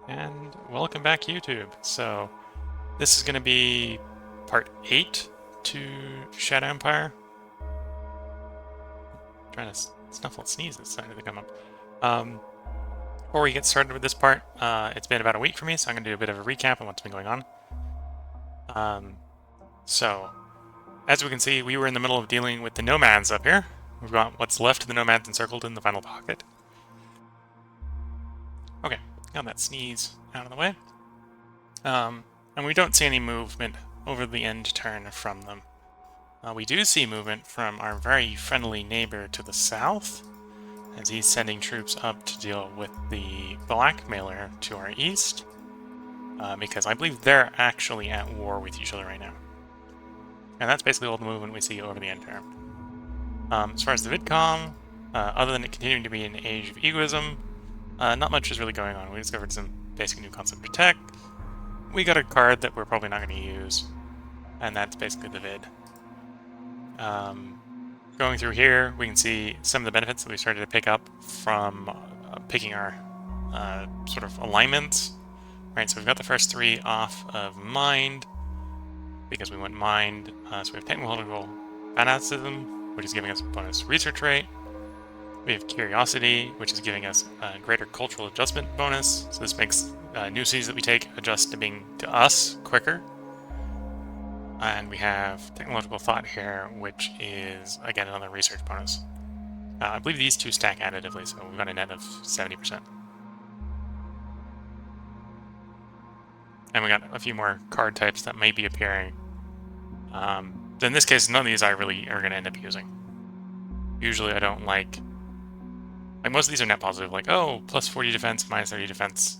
And welcome back, YouTube. So this is going to be part 8 to Shadow Empire. I'm trying to snuffle sneezes starting to come up. Before we get started with this part, it's been about a week for me, so I'm going to do a bit of a recap on what's been going on. So as we can see, we were in the middle of dealing with the nomads up here. We've got what's left of the nomads encircled in the final pocket. Okay, got that sneeze out of the way. And we don't see any movement over the end turn from them. We do see movement from our very friendly neighbor to the south, as he's sending troops up to deal with the blackmailer to our east, because I believe they're actually at war with each other right now. And that's basically all the movement we see over the end turn. As far as the VidCom, other than it continuing to be an age of egoism, not much is really going on. We discovered some basic new concept of tech. We got a card that we're probably not going to use, and that's basically the vid. Going through here, we can see some of the benefits that we started to pick up from picking our sort of alignments. Right, so we've got the first 3 off of Mind, because we went Mind. So we have Technological Fanaticism, which is giving us a bonus research rate. We have Curiosity, which is giving us a greater cultural adjustment bonus. So this makes new cities that we take adjust to being to us quicker. And we have Technological Thought here, which is, again, another research bonus. I believe these 2 stack additively, so we've got a net of 70%. And we got a few more card types that may be appearing. In this case, none of these I really are going to end up using. Usually I don't like most of these are net positive, like, oh, plus 40 defense, minus 30 defense.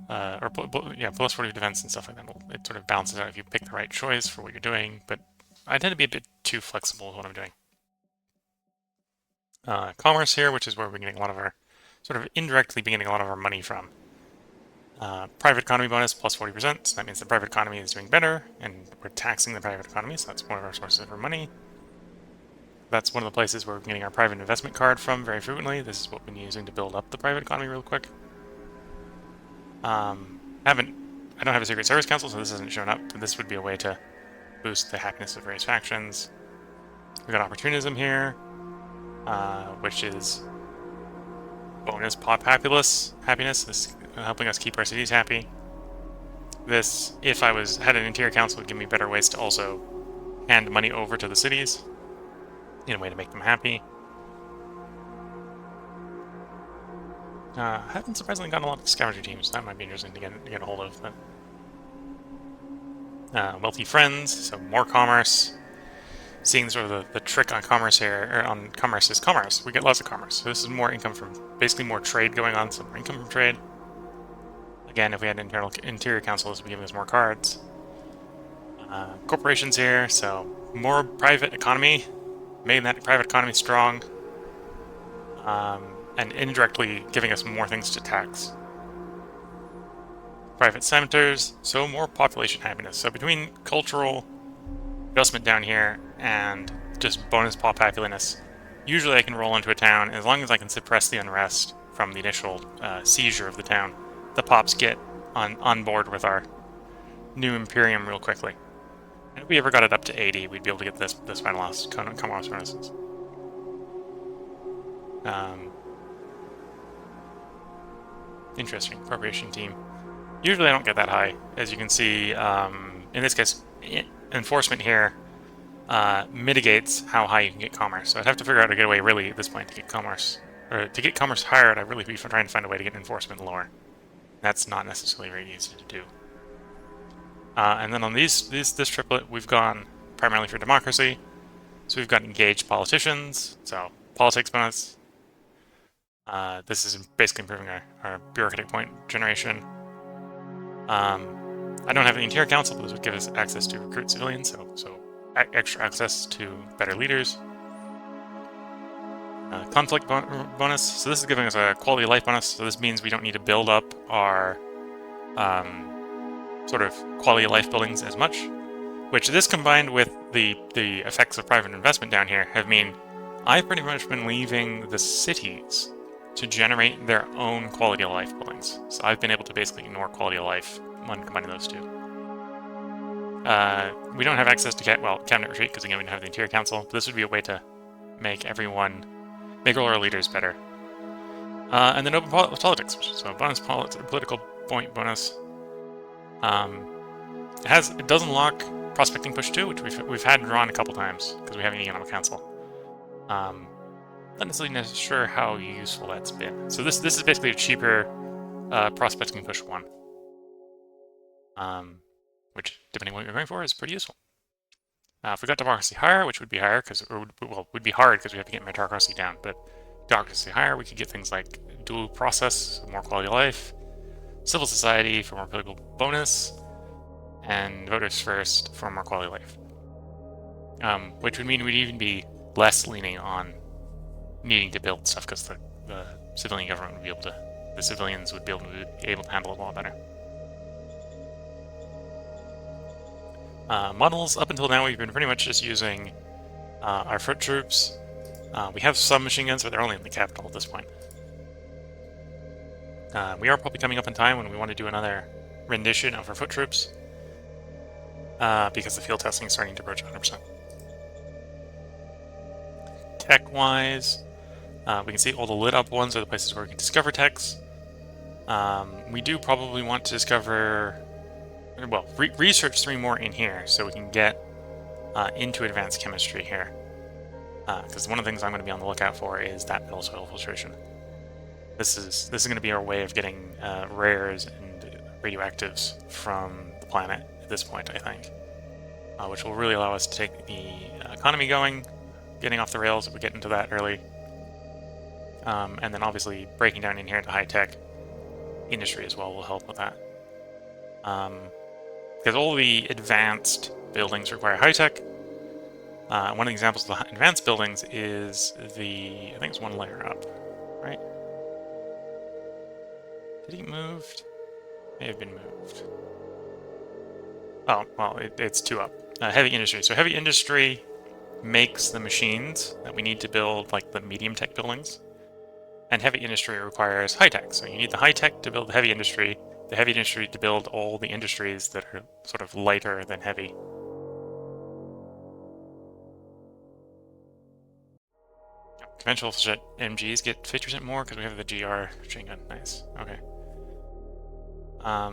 Plus 40 defense and stuff like that. It sort of balances out if you pick the right choice for what you're doing, but I tend to be a bit too flexible with what I'm doing. Commerce here, which is where we're getting a lot of our, sort of indirectly getting a lot of our money from. Private economy bonus plus 40%, so that means the private economy is doing better, and we're taxing the private economy, so that's one of our sources for money. That's one of the places where we're getting our private investment card from very frequently. This is what we've been using to build up the private economy real quick. I don't have a Secret Service Council, so this hasn't shown up, but this would be a way to boost the happiness of various factions. We've got Opportunism here, which is bonus populous happiness. This is helping us keep our cities happy. This, if I had an Interior Council, would give me better ways to also hand money over to the cities in a way to make them happy. Haven't surprisingly gotten a lot of scavenger teams. That might be interesting to get a hold of. But wealthy friends, so more commerce. Seeing sort of the trick on commerce here, or on commerce is commerce. We get lots of commerce. So this is more income from, basically more trade going on, so more income from trade. Again, if we had an Interior Council, this would be giving us more cards. Corporations here, so more private economy, making that private economy strong. And indirectly giving us more things to tax. Private centers, so more population happiness. So between cultural adjustment down here and just bonus popularness, usually I can roll into a town as long as I can suppress the unrest from the initial seizure of the town. The pops get on board with our new Imperium real quickly. And if we ever got it up to 80, we'd be able to get this finalized Commonwealth furnaces. Interesting. Corporation team. Usually I don't get that high. As you can see, in this case, enforcement here mitigates how high you can get commerce. So I'd have to figure out a good way, really, at this point, to get commerce. Or to get commerce higher, I'd really be trying to find a way to get enforcement lower. That's not necessarily very easy to do. And then on this triplet, we've gone primarily for democracy. So we've got engaged politicians, so politics bonus. This is basically improving our bureaucratic point generation. I don't have an Interior Council, but this would give us access to recruit civilians, so extra access to better leaders. Conflict bonus, so this is giving us a quality of life bonus, so this means we don't need to build up our sort of quality of life buildings as much, which this combined with the effects of private investment down here have mean I've pretty much been leaving the cities to generate their own quality of life buildings. So I've been able to basically ignore quality of life when combining those two. We don't have access to cabinet retreat because again we don't have the Interior Council. But this would be a way to make all our leaders better. And then open politics, so bonus political point bonus. It does unlock prospecting push 2, which we've had drawn a couple times because we have an economic council. Not necessarily sure how useful that's been. So this is basically a cheaper prospecting push 1, which depending on what you're going for is pretty useful. If we got democracy higher, which would be higher would be hard because we have to get meritocracy down, but democracy higher, we could get things like dual process, more quality of life, civil society for more political bonus, and voters first for more quality of life. Which would mean we'd even be less leaning on needing to build stuff because the civilian government would be able to, the civilians would be able to handle it a lot better. Models, up until now, we've been pretty much just using our foot troops. We have some machine guns, but they're only in the capital at this point. We are probably coming up in time when we want to do another rendition of our foot troops, because the field testing is starting to approach 100%. Tech-wise, we can see all the lit up ones are the places where we can discover techs. We do probably want to discover, research 3 more in here so we can get into advanced chemistry here. Because one of the things I'm going to be on the lookout for is that metal soil filtration. This is going to be our way of getting rares and radioactives from the planet at this point, I think, which will really allow us to take the economy going, getting off the rails if we get into that early, and then obviously breaking down in here into high-tech industry as well will help with that. Because all the advanced buildings require high-tech. One of the examples of the advanced buildings is I think it's 1 layer up, right? Did he moved? May have been moved. Oh, well, it's 2 up. Heavy industry. So heavy industry makes the machines that we need to build, like the medium tech buildings. And heavy industry requires high tech. So you need the high tech to build the heavy industry to build all the industries that are sort of lighter than heavy. Conventional MGs get 50% more because we have the GR machine gun. Nice. Okay. Are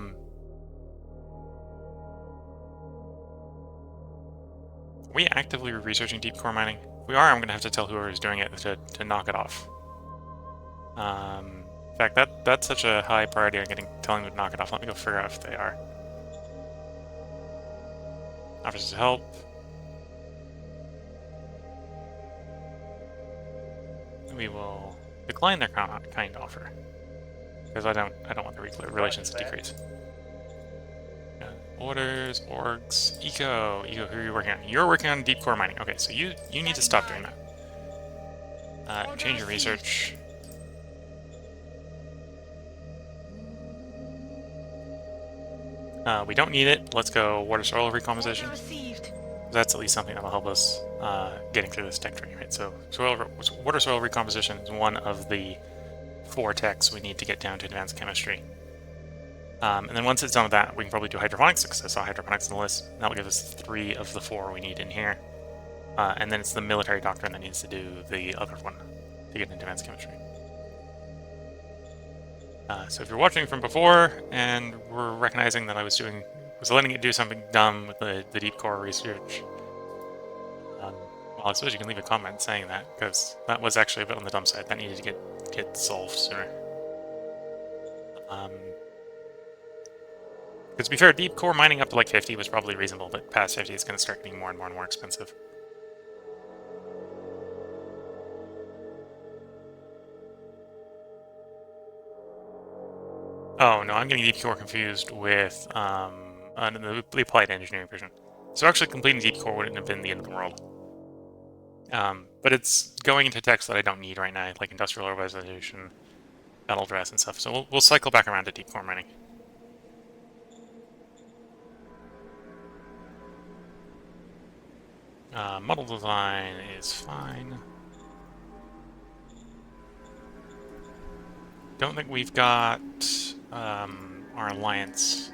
we actively researching deep core mining? If we are, I'm going to have to tell whoever is doing it to knock it off. In fact, that's such a high priority on telling them to knock it off. Let me go figure out if they are. Offers help. We will decline their kind offer because I don't want the relations to decrease. Orders, orgs, eco, who are you working on? You're working on deep core mining. Okay, so you need to stop doing that. Change your research. We don't need it. Let's go water soil recomposition. That's at least something that'll help us getting through this tech tree, right? So water soil recomposition is one of the 4 techs we need to get down to advanced chemistry. And then once it's done with that, we can probably do hydroponics, because I saw hydroponics on the list. That will give us 3 of the 4 we need in here. And then it's the military doctrine that needs to do the other one to get into advanced chemistry. So if you're watching from before and were recognizing that I was letting it do something dumb with the deep core research, well, I suppose you can leave a comment saying that, because that was actually a bit on the dumb side. That needed to get solved sooner. Because to be fair, deep core mining up to like 50 was probably reasonable, but past 50 is going to start getting more and more and more expensive. Oh, no, I'm getting deep core confused with the applied engineering version. So actually completing deep core wouldn't have been the end of the world. But it's going into techs that I don't need right now, like industrial urbanization, battle dress, and stuff. So we'll cycle back around to deep core mining. Model design is fine. don't think we've got our alliance.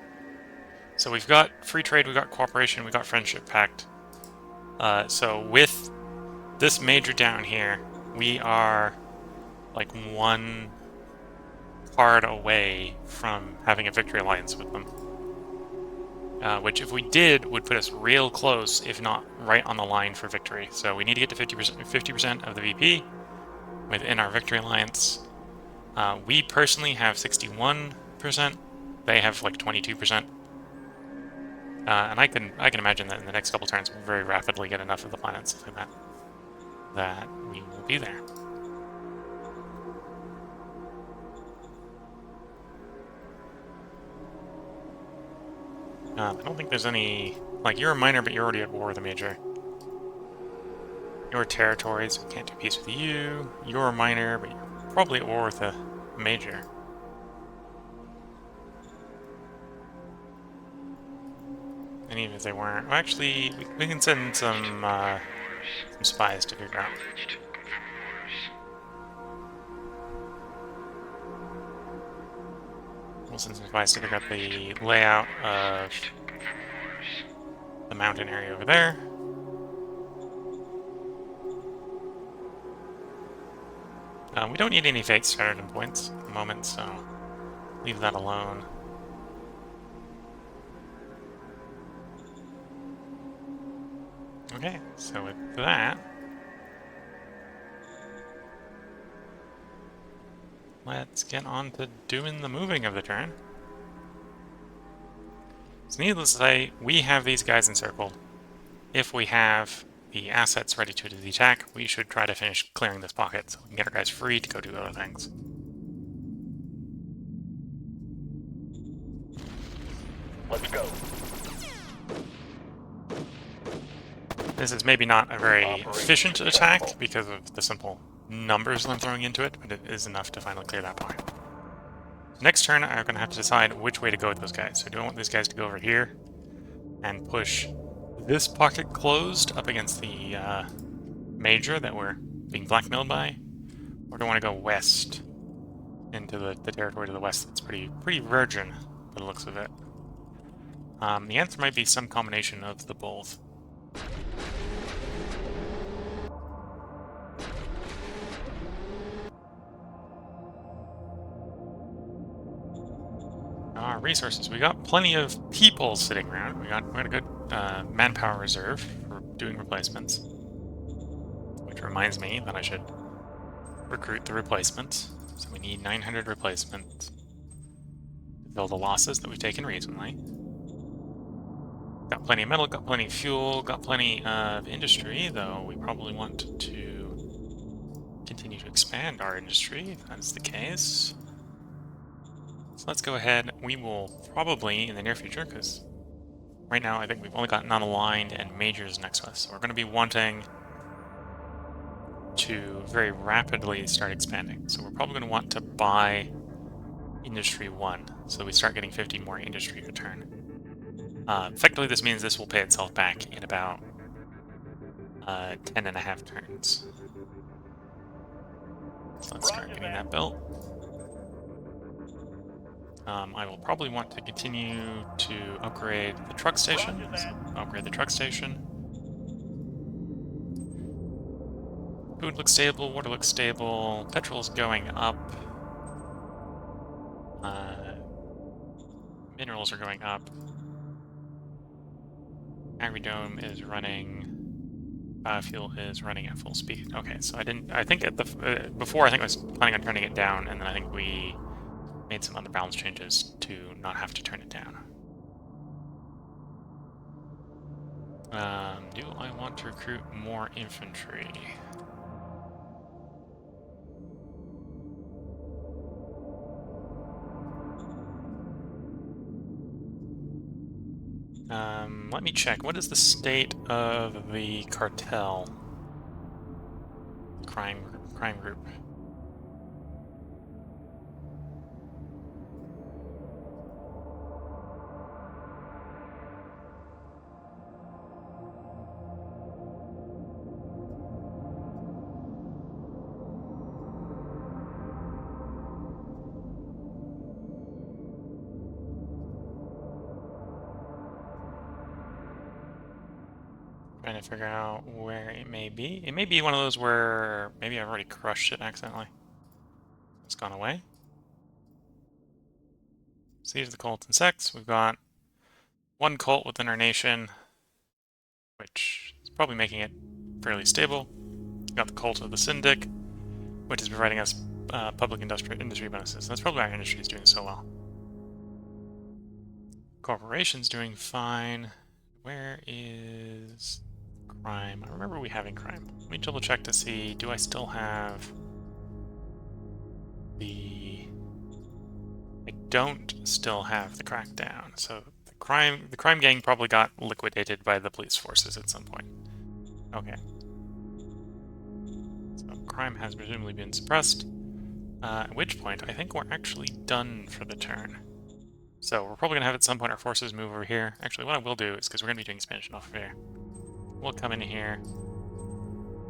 So we've got free trade, we've got cooperation, we've got friendship pact. So with this major down here, we are like one card away from having a victory alliance with them. Which, if we did, would put us real close, if not right on the line for victory. So we need to get to 50% of the VP within our victory alliance. We personally have 61%. They have like 22%. And I can imagine that in the next couple turns we'll very rapidly get enough of the planets like that we will be there. I don't think there's any... Like, you're a minor, but you're already at war with a major. Your territories, we can't do peace with you. You're a minor, but you're probably at war with a major. And even if they weren't... Well, actually, we can send some spies to figure out. We'll send some spies to figure out the layout of the mountain area over there. We don't need any fake stratagem points at the moment, so leave that alone. Okay, so with that, let's get on to doing the moving of the turn. So needless to say, we have these guys encircled. If we have the assets ready to do the attack, we should try to finish clearing this pocket so we can get our guys free to go do other things. Let's go. This is maybe not a very efficient attack because of the simple numbers I'm throwing into it, but it is enough to finally clear that pocket. Next turn, I'm going to have to decide which way to go with those guys. So do I want these guys to go over here and push this pocket closed up against the major that we're being blackmailed by? Or do I want to go west into the territory to the west that's pretty virgin by the looks of it? The answer might be some combination of the both. Resources. We got plenty of people sitting around. We got a good manpower reserve for doing replacements. Which reminds me that I should recruit the replacements. So we need 900 replacements to fill the losses that we've taken recently. Got plenty of metal, got plenty of fuel, got plenty of industry, though we probably want to continue to expand our industry, if that's the case. So let's go ahead. We will probably, in the near future, because right now I think we've only got non-aligned and majors next to us, so we're going to be wanting to very rapidly start expanding. So we're probably going to want to buy Industry 1, so we start getting 50 more industry a turn. Effectively, this means this will pay itself back in about 10.5 turns. So let's start getting that built. I will probably want to continue to upgrade the truck station. So upgrade the truck station. Food looks stable, water looks stable, petrol's going up. Minerals are going up. Agridome is running. Biofuel is running at full speed. Okay, so I think at the before I think I was planning on turning it down, and then I think we made some other balance changes to not have to turn it down. Do I want to recruit more infantry? Let me check. What is the state of the cartel? Crime group. Trying to figure out where it may be. It may be one of those where maybe I've already crushed it accidentally. It's gone away. Siege of the cult and sects. We've got one cult within our nation, which is probably making it fairly stable. We've got the cult of the Syndic, which is providing us public industry bonuses. That's probably why our industry is doing so well. Corporation's doing fine. Where is crime? I remember we having crime. Let me double check to see, do I still have the... I don't still have the crackdown, so the crime gang probably got liquidated by the police forces at some point. Okay. So crime has presumably been suppressed, at which point I think we're actually done for the turn. So we're probably going to have at some point our forces move over here. Actually, what I will do is, because we're going to be doing expansion off of here, we'll come in here.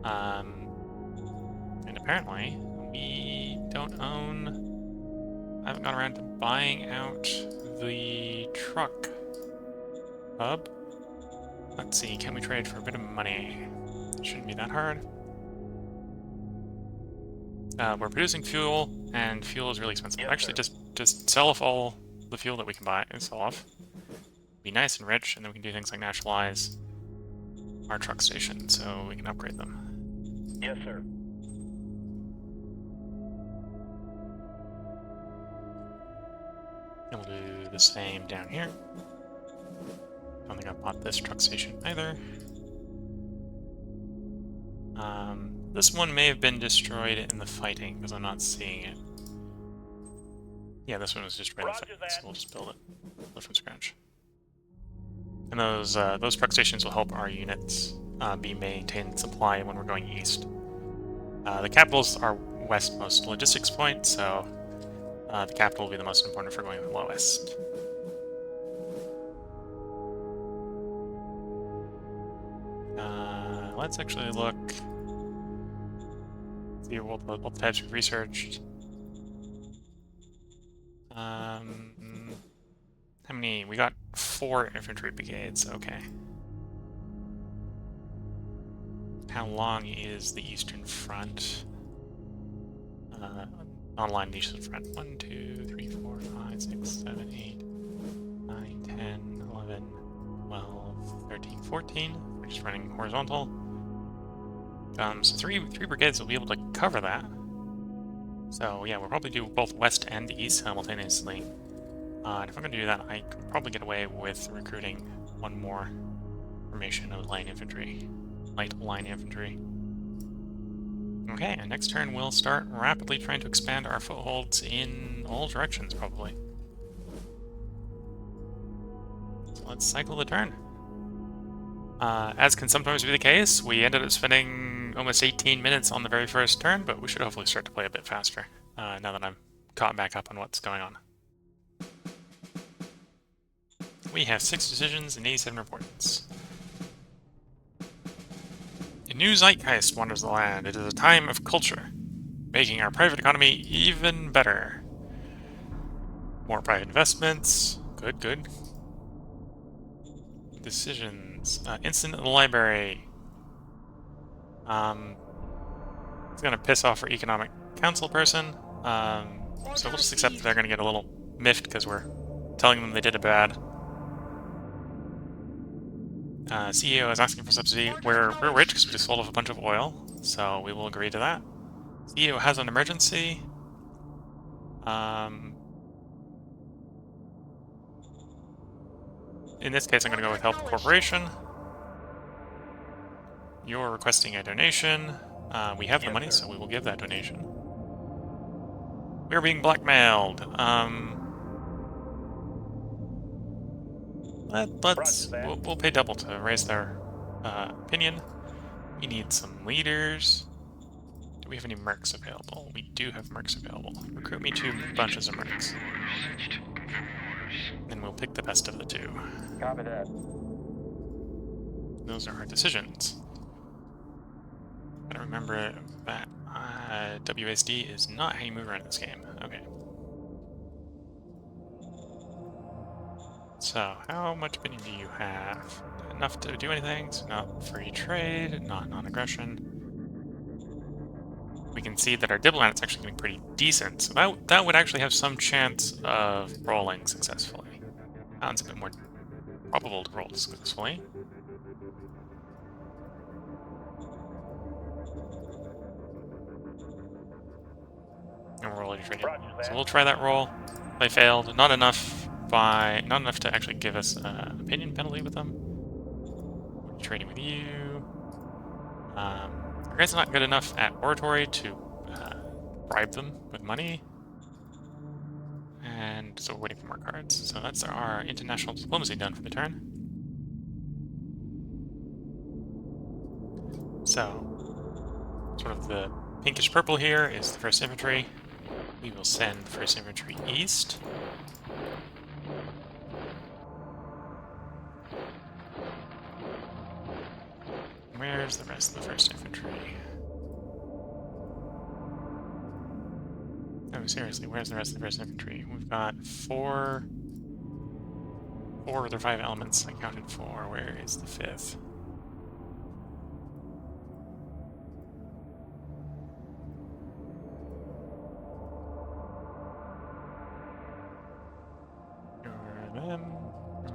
And apparently, we don't own... I haven't gone around to buying out the truck hub. Let's see, can we trade for a bit of money? Shouldn't be that hard. We're producing fuel, and fuel is really expensive. Yes, Actually, sir. just sell off all the fuel that we can buy and sell off. Be nice and rich, and then we can do things like nationalize our truck station so we can upgrade them. Yes, sir. And we'll do the same down here. Don't think I bought this truck station either. This one may have been destroyed in the fighting because I'm not seeing it. Yeah, this one was destroyed in the fighting, so we'll just build it from scratch. And those truck stations will help our units be maintained supply when we're going east. The capital's our westmost logistics point, so the capital will be the most important if we're going lowest. Let's actually look. See what the types we've researched. How many? We got 4 infantry brigades. Okay. How long is the Eastern Front? Online Eastern Front. 1, 2, 3, 4, 5, 6, 7, 8, 9, 10, 11, 12, 13, 14. We're just running horizontal. So three brigades will be able to cover that. So yeah, we'll probably do both west and east simultaneously. And if I'm going to do that, I could probably get away with recruiting one more formation of light line infantry. Okay, and next turn we'll start rapidly trying to expand our footholds in all directions, probably. So let's cycle the turn. As can sometimes be the case, we ended up spending almost 18 minutes on the very first turn, but we should hopefully start to play a bit faster, now that I'm caught back up on what's going on. We have 6 decisions and 87 reports. A new zeitgeist wanders the land. It is a time of culture, making our private economy even better. More private investments. Good, good. Decisions. Instant in the library. It's gonna piss off our economic council person. So we'll just accept that they're gonna get a little miffed because we're telling them they did a bad. CEO is asking for subsidy. We're rich because we just sold off a bunch of oil, so we will agree to that. CEO has an emergency. In this case, I'm going to go with Help Corporation. You're requesting a donation. We have the money, so we will give that donation. We're being blackmailed. We'll pay double to raise their opinion. We need some leaders. Do we have any mercs available? We do have mercs available. Recruit me 2 bunches of mercs. And we'll pick the best of the 2. Copy that. Those are our decisions. Gotta remember that WSD is not how you move around in this game. Okay. So, how much opinion do you have? enough to do anything. So not free trade, not non-aggression. We can see that our diplomat's actually getting pretty decent. So that would actually have some chance of rolling successfully. Sounds a bit more probable to roll successfully. And we're already trading. So we'll try that roll. They failed. Not enough to actually give us an opinion penalty with them. Trading with you. Our guys are not good enough at oratory to bribe them with money. And so we're waiting for more cards. So that's our international diplomacy done for the turn. So, sort of the pinkish purple here is the 1st Infantry. We will send 1st Infantry east. Where's the rest of the 1st Infantry? No, seriously, where's the rest of the 1st Infantry? We've got four of the 5 elements accounted for. Where is the 5th?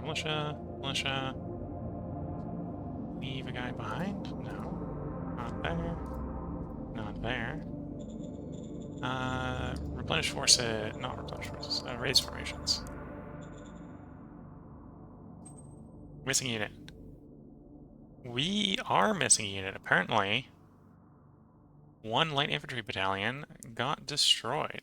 Militia. Leave a guy behind? No. Not there. Not there. Replenish forces. Not replenish forces. Raise formations. Missing unit. We are missing a unit. Apparently, one light infantry battalion got destroyed.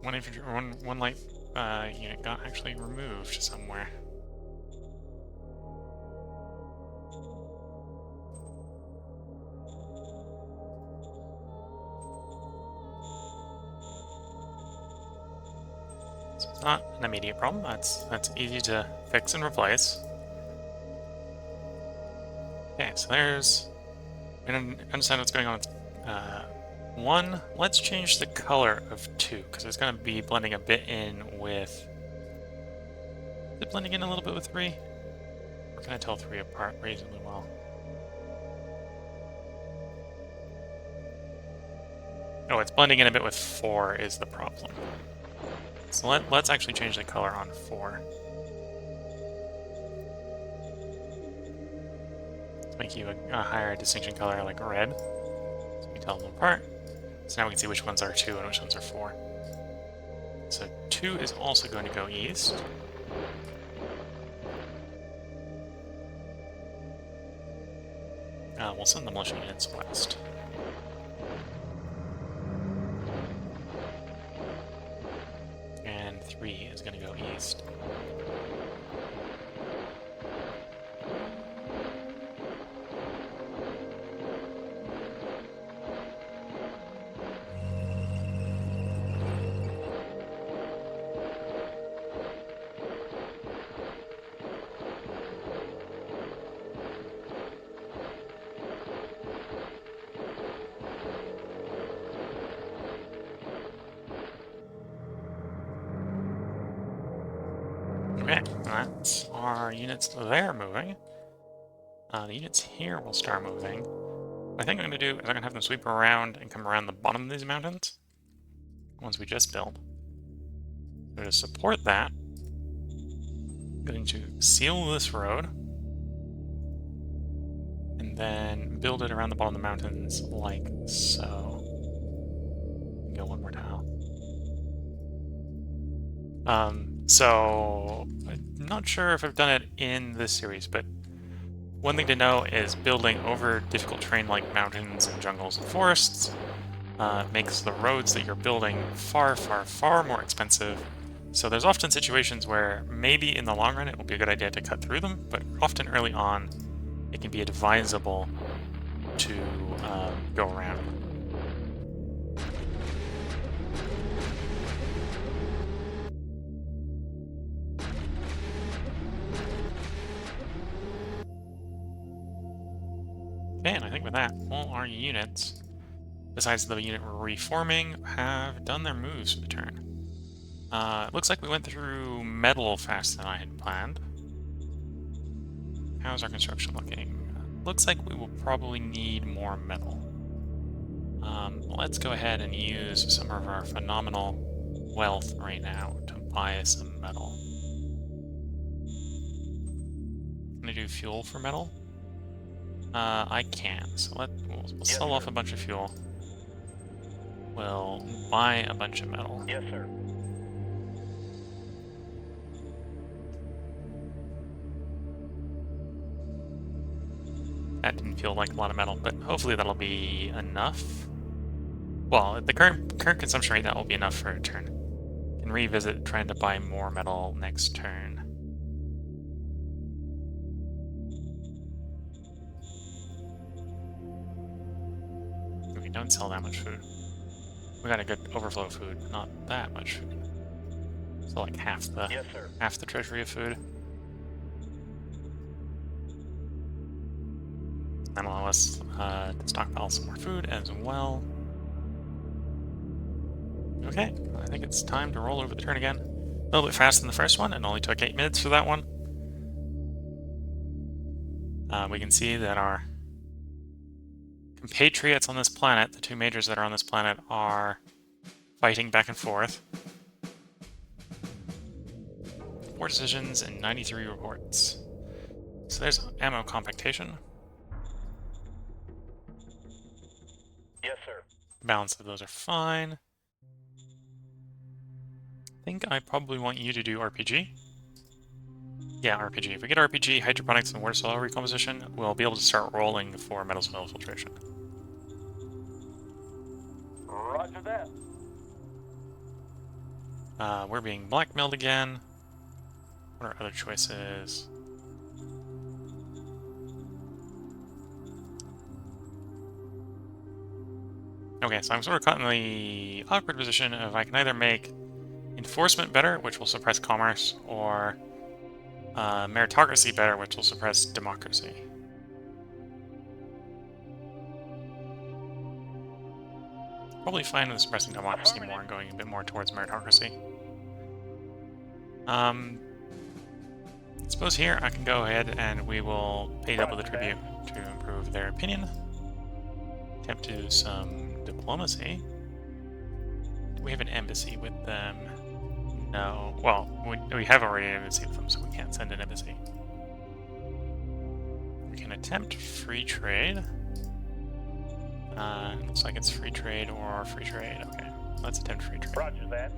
One light unit got actually removed somewhere. So it's not an immediate problem. That's easy to fix and replace. Okay, so there's. We don't understand what's going on with 1. Let's change the color of 2, because it's going to be blending a bit in with. Is it blending in a little bit with 3? Or can I tell 3 apart reasonably well? Oh, it's blending in a bit with 4 is the problem. So let's actually change the color on 4. Let's make you a higher distinction color like red. So we can tell them apart. So now we can see which ones are 2 and which ones are 4. So 2 is also going to go east. We'll send the militia units west. And 3 is going to go east. Okay, that's our units there moving. The units here will start moving. What I think I'm going to do is I'm going to have them sweep around and come around the bottom of these mountains. Ones we just built. So to support that, I'm going to seal this road. And then build it around the bottom of the mountains like so. Go one more tile. So I'm not sure if I've done it in this series, but one thing to know is building over difficult terrain like mountains and jungles and forests makes the roads that you're building far, far, far more expensive. So there's often situations where maybe in the long run it will be a good idea to cut through them, but often early on it can be advisable to go around. Okay, and I think with that, all our units besides the unit we're reforming, have done their moves for the turn. It looks like we went through metal faster than I had planned. How's our construction looking? Looks like we will probably need more metal. Let's go ahead and use some of our phenomenal wealth right now to buy us some metal. Can I do fuel for metal? I can. So we'll sell off a bunch of fuel. We'll buy a bunch of metal. Yes, sir. That didn't feel like a lot of metal, but hopefully that'll be enough. Well, at the current consumption rate, that will be enough for a turn. Can revisit trying to buy more metal next turn. We don't sell that much food. We got a good overflow of food, not that much food. So like half the treasury of food. That'll allow us to stockpile some more food as well. Okay, I think it's time to roll over the turn again. A little bit faster than the first one, and only took 8 minutes for that one. We can see that our compatriots on this planet, the two majors that are on this planet, are fighting back and forth. 4 decisions and 93 reports. So there's ammo compactation. Yes, sir. The balance of those are fine. I think I probably want you to do RPG. Yeah, RPG. If we get RPG, hydroponics, and water soil recomposition, we'll be able to start rolling for metal soil filtration. Roger that. We're being blackmailed again. What are other choices? Okay, so I'm sort of caught in the awkward position of I can either make enforcement better, which will suppress commerce, or meritocracy better, which will suppress democracy. Probably fine with suppressing democracy more and going a bit more towards meritocracy. I suppose here I can go ahead and we will pay double the tribute to improve their opinion. Attempt to do some diplomacy. Do we have an embassy with them? No. Well, we have already an embassy with them, so we can't send an embassy. We can attempt free trade. Looks like it's free trade or free trade. Okay, let's attempt free trade. Roger that.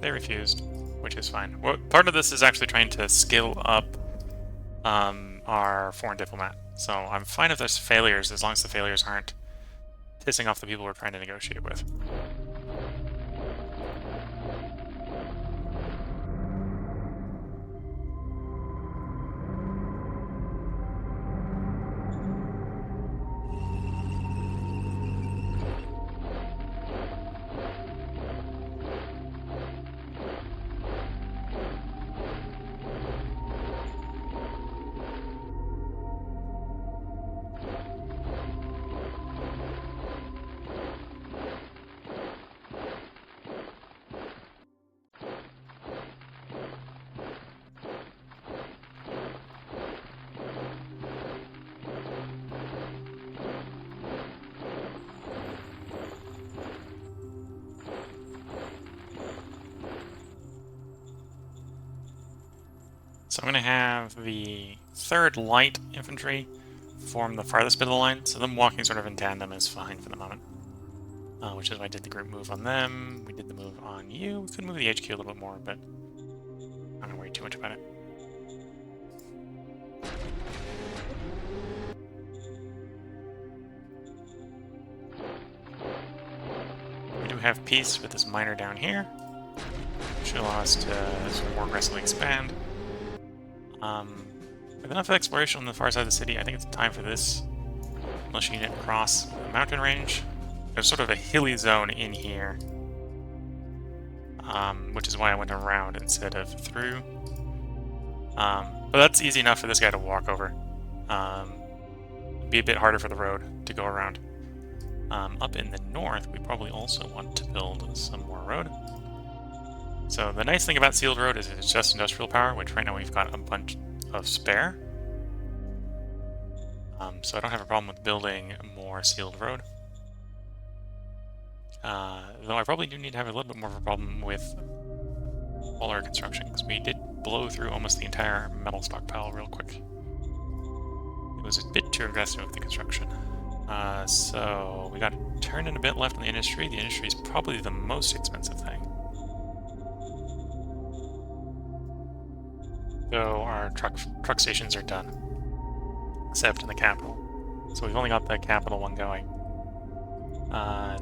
They refused, which is fine. Well, part of this is actually trying to skill up our foreign diplomat. So I'm fine if there's failures, as long as the failures aren't pissing off the people we're trying to negotiate with. So I'm going to have the 3rd Light Infantry form the farthest bit of the line, so them walking sort of in tandem is fine for the moment. Which is why I did the group move on them, we did the move on you. We could move the HQ a little bit more, but I'm not going to worry too much about it. We do have peace with this miner down here, which should allow us to sort of more aggressively expand. With enough exploration on the far side of the city, I think it's time for this militia unit to cross the mountain range. There's sort of a hilly zone in here, which is why I went around instead of through. But that's easy enough for this guy to walk over. It'd be a bit harder for the road to go around. Up in the north, we probably also want to build some more road. So the nice thing about sealed road is it's just industrial power, which right now we've got a bunch of spare. So I don't have a problem with building more sealed road. Though I probably do need to have a little bit more of a problem with all our construction, because we did blow through almost the entire metal stockpile real quick. It was a bit too aggressive with the construction. So we got to turn in a bit left in the industry. The industry is probably the most expensive thing. So our truck stations are done, except in the capital. So we've only got the capital one going.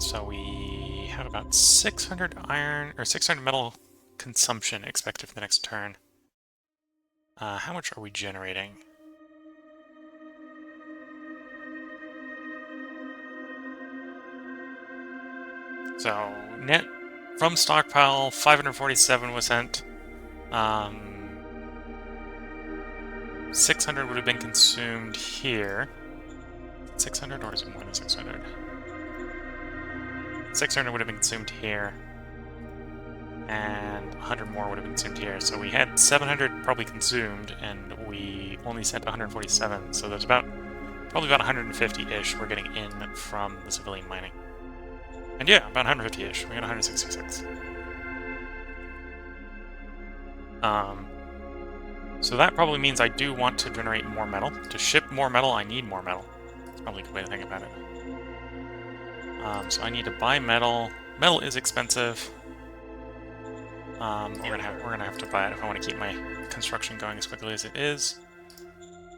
So we have about 600 iron or 600 metal consumption expected for the next turn. How much are we generating? So net from stockpile 547 was sent. 600 would have been consumed here. 600 or is it more than 600? 600 would have been consumed here. And 100 more would have been consumed here. So we had 700 probably consumed, and we only sent 147. So there's probably about 150-ish we're getting in from the civilian mining. And yeah, about 150-ish. We got 166. So that probably means I do want to generate more metal. To ship more metal, I need more metal. That's probably a good way to think about it. So I need to buy metal. Metal is expensive. We're gonna have to buy it if I want to keep my construction going as quickly as it is.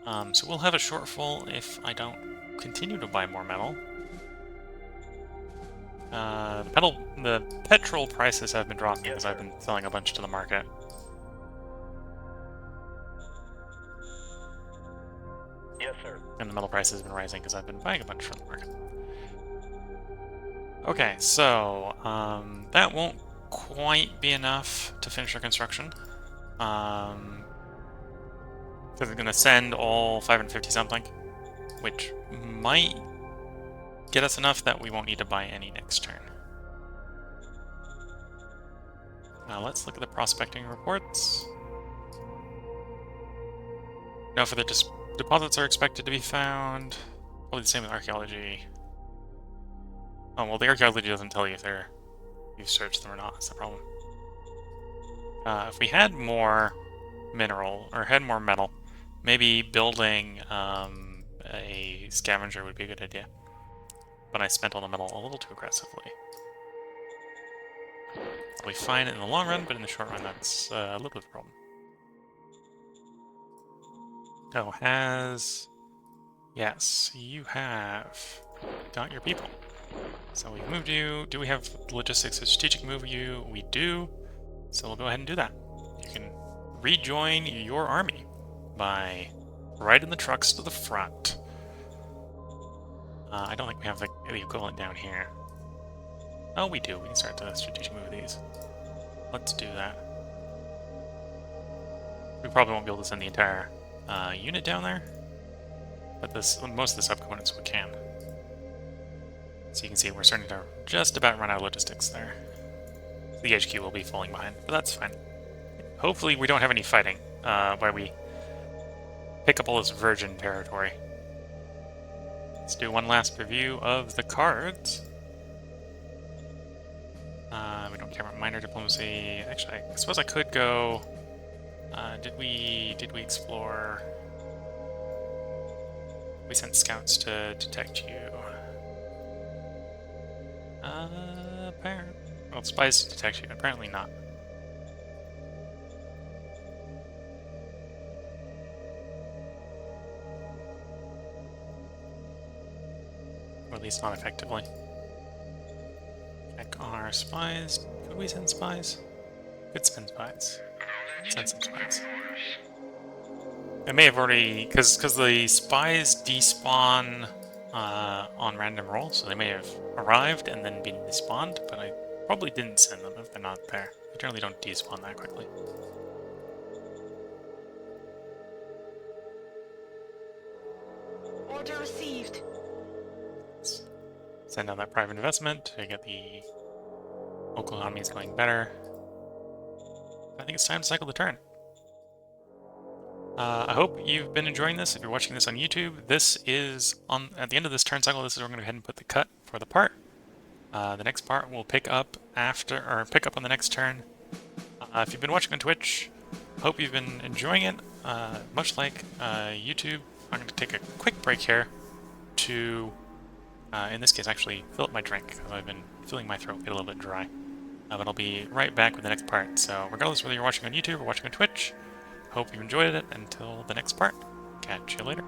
So we'll have a shortfall if I don't continue to buy more metal. The petrol prices have been dropping because I've been selling a bunch to the market. Yes, sir. And the metal prices have been rising because I've been buying a bunch from the market. Okay, so that won't quite be enough to finish our construction. Because we're going to send all 550 something, which might get us enough that we won't need to buy any next turn. Now let's look at the prospecting reports. Now for the deposits are expected to be found. Probably the same with archaeology. Oh, well, the archaeology doesn't tell you if you've searched them or not. That's the problem. If we had more mineral, or had more metal, maybe building a scavenger would be a good idea. But I spent all the metal a little too aggressively. Probably fine in the long run, but in the short run, that's a little bit of a problem. Oh, yes, you have got your people. So we've moved you. Do we have logistics to strategic move you? We do. So we'll go ahead and do that. You can rejoin your army by riding the trucks to the front. I don't think we have the equivalent down here. Oh, we do. We can start to strategic move these. Let's do that. We probably won't be able to send the entire unit down there, but most of the subcomponents we can. So you can see we're starting to just about run out of logistics there. The HQ will be falling behind, but that's fine. Hopefully we don't have any fighting where we pick up all this virgin territory. Let's do one last review of the cards. We don't care about minor diplomacy. Actually, I suppose I could go... Did we explore... We sent scouts to detect you. Apparently... Well, spies to detect you. Apparently not. Or at least not effectively. Check our spies. Could we send spies? Could send spies. Send some spies. I may have already... Because the spies despawn on random roll, so they may have arrived and then been despawned, but I probably didn't send them if they're not there. They generally don't despawn that quickly. Order received. send out that private investment to get the local economies going better. I think it's time to cycle the turn. I hope you've been enjoying this. If you're watching this on YouTube, this is at the end of this turn cycle. This is where I'm going to go ahead and put the cut for the part. The next part will pick up on the next turn. If you've been watching on Twitch, hope you've been enjoying it. Much like YouTube, I'm going to take a quick break here to, in this case, actually fill up my drink, because I've been feeling my throat get a little bit dry. But I'll be right back with the next part. So regardless whether you're watching on YouTube or watching on Twitch, hope you enjoyed it. Until the next part, catch you later.